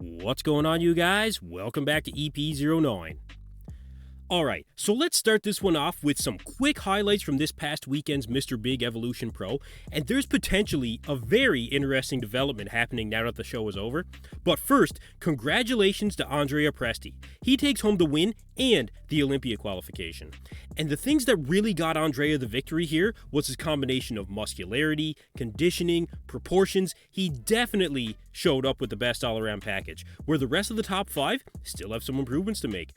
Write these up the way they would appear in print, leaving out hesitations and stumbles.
What's going on, you guys? Welcome back to EP09. Alright, so let's start this one off with some quick highlights from this past weekend's Mr. Big Evolution Pro, and there's potentially a very interesting development happening now that the show is over. But first, congratulations to Andrea Presti. He takes home the win and the Olympia qualification. And the things that really got Andrea the victory here was his combination of muscularity, conditioning, proportions. He definitely showed up with the best all-around package, where the rest of the top 5 still have some improvements to make.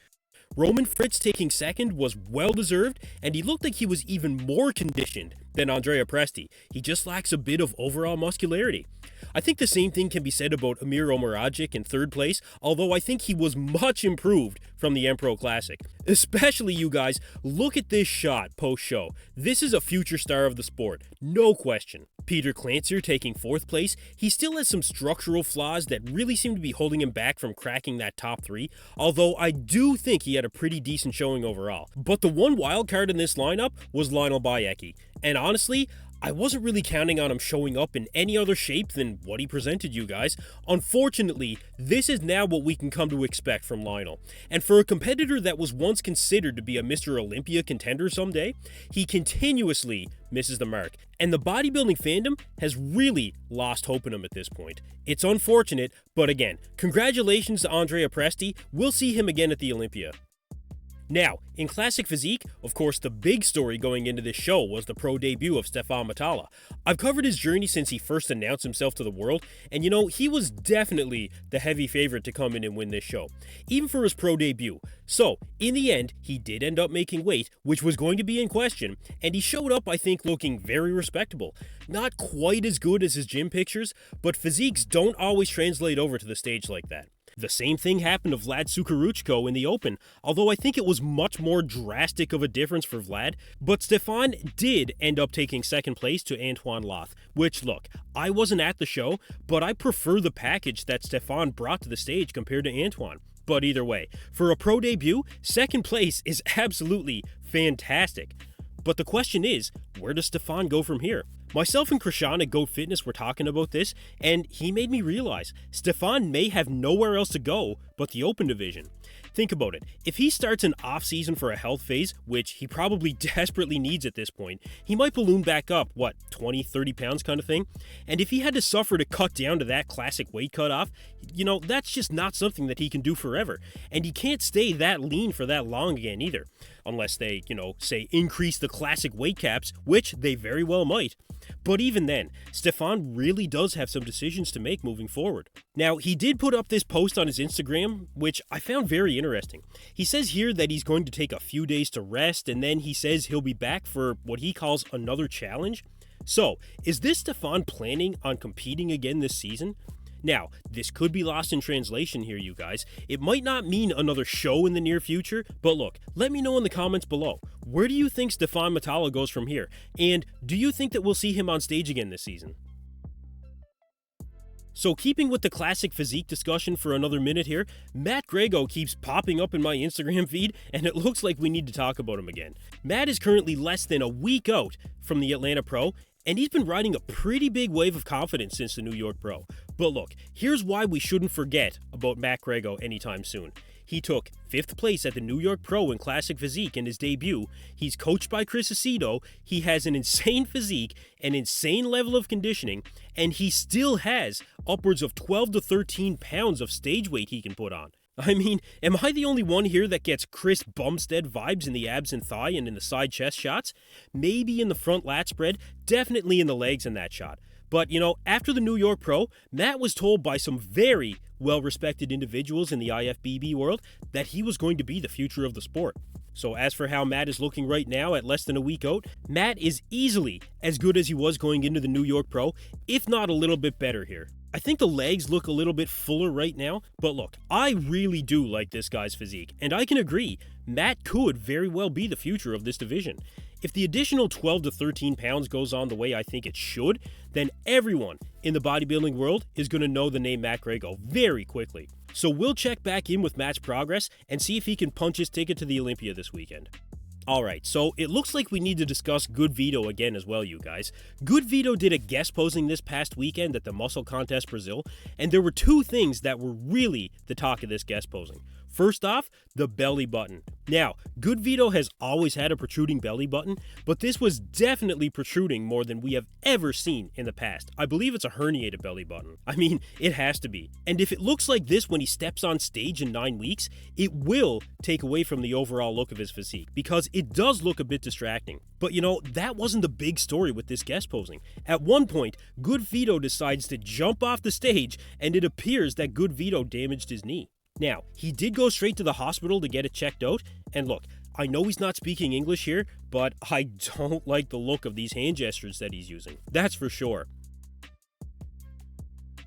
Roman Fritz taking second was well-deserved, and he looked like he was even more conditioned than Andrea Presti. He just lacks a bit of overall muscularity. I think the same thing can be said about Amir Omaragic in third place, although I think he was much improved from the Empro Classic. Especially, you guys, look at this shot post-show. This is a future star of the sport, no question. Peter Clancer taking fourth place. He still has some structural flaws that really seem to be holding him back from cracking that top 3, although I do think he had a pretty decent showing overall. But the one wild card in this lineup was Lionel Beyeke, and honestly, I wasn't really counting on him showing up in any other shape than what he presented, you guys. Unfortunately, this is now what we can come to expect from Lionel. And for a competitor that was once considered to be a Mr. Olympia contender someday, he continuously misses the mark. And the bodybuilding fandom has really lost hope in him at this point. It's unfortunate, but again, congratulations to Andrea Presti. We'll see him again at the Olympia. Now, in Classic Physique, of course, the big story going into this show was the pro debut of Stephane Matala. I've covered his journey since he first announced himself to the world, and he was definitely the heavy favorite to come in and win this show, even for his pro debut. So, in the end, he did end up making weight, which was going to be in question, and he showed up, I think, looking very respectable. Not quite as good as his gym pictures, but physiques don't always translate over to the stage like that. The same thing happened to Vlad Sukaruchko in the Open, although I think it was much more drastic of a difference for Vlad, but Stephane did end up taking second place to Antoine Loth, which, look, I wasn't at the show, but I prefer the package that Stephane brought to the stage compared to Antoine. But either way, for a pro debut, second place is absolutely fantastic. But the question is, where does Stephane go from here? Myself and Krishan at Goat Fitness were talking about this, and he made me realize Stephane may have nowhere else to go but the Open division. Think about it. If he starts an off-season for a health phase, which he probably desperately needs at this point, he might balloon back up, 20, 30 pounds kind of thing? And if he had to suffer to cut down to that classic weight cutoff, that's just not something that he can do forever. And he can't stay that lean for that long again either. Unless they, say increase the classic weight caps, which they very well might. But even then, Stephane really does have some decisions to make moving forward. Now, he did put up this post on his Instagram, which I found very interesting. He says here that he's going to take a few days to rest, and then he says he'll be back for what he calls another challenge. So, is this Stephane planning on competing again this season? Now, this could be lost in translation here, you guys. It might not mean another show in the near future, but look, let me know in the comments below. Where do you think Stephane Matala goes from here? And do you think that we'll see him on stage again this season? So keeping with the Classic Physique discussion for another minute here, Matt Greggo keeps popping up in my Instagram feed, and it looks like we need to talk about him again. Matt is currently less than a week out from the Atlanta Pro, and he's been riding a pretty big wave of confidence since the New York Pro. But look, here's why we shouldn't forget about Matt Greggo anytime soon. He took 5th place at the New York Pro in Classic Physique in his debut. He's coached by Chris Aceto. He has an insane physique, an insane level of conditioning, and he still has upwards of 12 to 13 pounds of stage weight he can put on. I mean, am I the only one here that gets Chris Bumstead vibes in the abs and thigh and in the side chest shots? Maybe in the front lat spread, definitely in the legs in that shot. But, after the New York Pro, Matt was told by some very well-respected individuals in the IFBB world that he was going to be the future of the sport. So as for how Matt is looking right now at less than a week out, Matt is easily as good as he was going into the New York Pro, if not a little bit better here. I think the legs look a little bit fuller right now, but look, I really do like this guy's physique, and I can agree, Matt could very well be the future of this division. If the additional 12 to 13 pounds goes on the way I think it should, then everyone in the bodybuilding world is going to know the name Matt Greggo very quickly. So we'll check back in with Matt's progress and see if he can punch his ticket to the Olympia this weekend. Alright, so it looks like we need to discuss Goodvito again as well, you guys. Goodvito did a guest posing this past weekend at the Musclecontest Brazil, and there were two things that were really the talk of this guest posing. First off, the belly button. Now, Goodvito has always had a protruding belly button, but this was definitely protruding more than we have ever seen in the past. I believe it's a herniated belly button. I mean, it has to be. And if it looks like this when he steps on stage in 9 weeks, it will take away from the overall look of his physique, because it does look a bit distracting. But you know, that wasn't the big story with this guest posing. At one point, Goodvito decides to jump off the stage, and it appears that Goodvito damaged his knee. Now, he did go straight to the hospital to get it checked out, and look, I know he's not speaking English here, but I don't like the look of these hand gestures that he's using. That's for sure.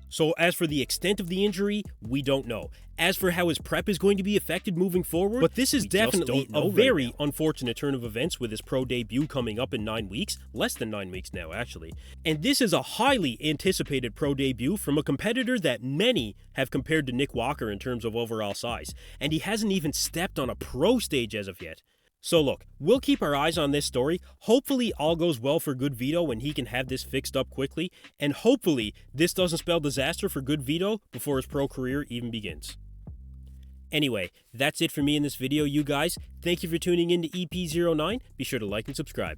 So as for the extent of the injury, we don't know. As for how his prep is going to be affected moving forward, but this is definitely a very unfortunate turn of events with his pro debut coming up in 9 weeks, less than 9 weeks now actually. And this is a highly anticipated pro debut from a competitor that many have compared to Nick Walker in terms of overall size, and he hasn't even stepped on a pro stage as of yet. So look, we'll keep our eyes on this story. Hopefully all goes well for Goodvito and he can have this fixed up quickly, and hopefully this doesn't spell disaster for Goodvito before his pro career even begins. Anyway, that's it for me in this video, you guys. Thank you for tuning in to EP09. Be sure to like and subscribe.